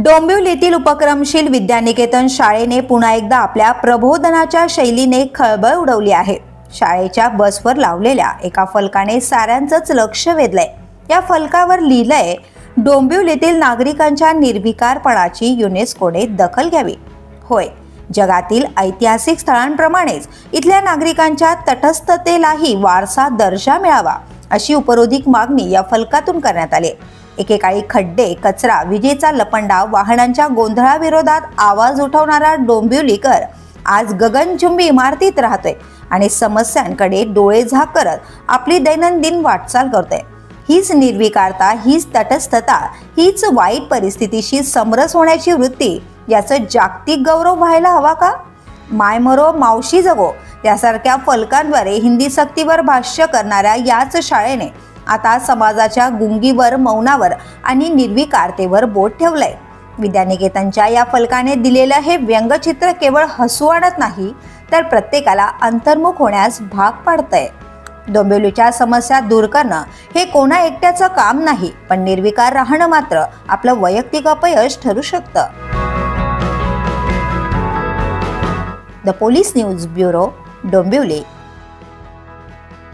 डोंबिवलीतील उपक्रमशील विद्यानिकेतन शाळेने पुन्हा एकदा आपल्या प्रबोधनाच्या शैलीने खळबळ उडवली आहे। शाळेच्या बसवर लावलेल्या एका फलकाने साऱ्यांचंच लक्ष वेधलंय। या फलकावर लिहिलंय, डोंबिवलीतील नागरिकांच्या निर्विकारपणाची युनेस्कोने दखल घ्यावी। होय, जगातील ऐतिहासिक स्थळांप्रमाणेच इथल्या नागरिकांच्या तटस्थतेलाही वारसा दर्जा मिळावा, अशी उपरोधिक मागणी या फलकातून करण्यात आली। एकेकाळी खड्डे, कचरा, विजेचा लपंडाव, वाहनांच्या गोंधळाविरोधात आवाज उठवणारा डोंबिवलीकर आज गगनचुंबी इमारतीत राहतोय आणि समस्यांकडे डोळे झाक करत आपली दैनंदिन वाटचाल करतोय। हीच निर्विकारता, हीच तटस्थता, हीच वाईट परिस्थितीशी समरस होण्याची वृत्ती, याचं जागतिक गौरव व्हायला हवा का? माय मरो मावशी जगो यासारख्या फलकांद्वारे हिंदी सक्तीवर भाष्य करणाऱ्या याच शाळेने आता समाजाच्या गुंगीवर, मौनावर आणि निर्विकारतेवर बोट ठेवलंय। विद्यानिकेतनच्या या फलकाने दिलेलं हे व्यंगचित्र केवळ हसू आणत नाही, तर प्रत्येकाला अंतर्मुख होण्यास भाग पाडतंय। डोंबिवलीच्या समस्या दूर करणं हे कोणा एकट्याचं काम नाही, पण निर्विकार राहणं मात्र आपलं वैयक्तिक अपयश ठरू शकतं। The police news bureau, Dombivli.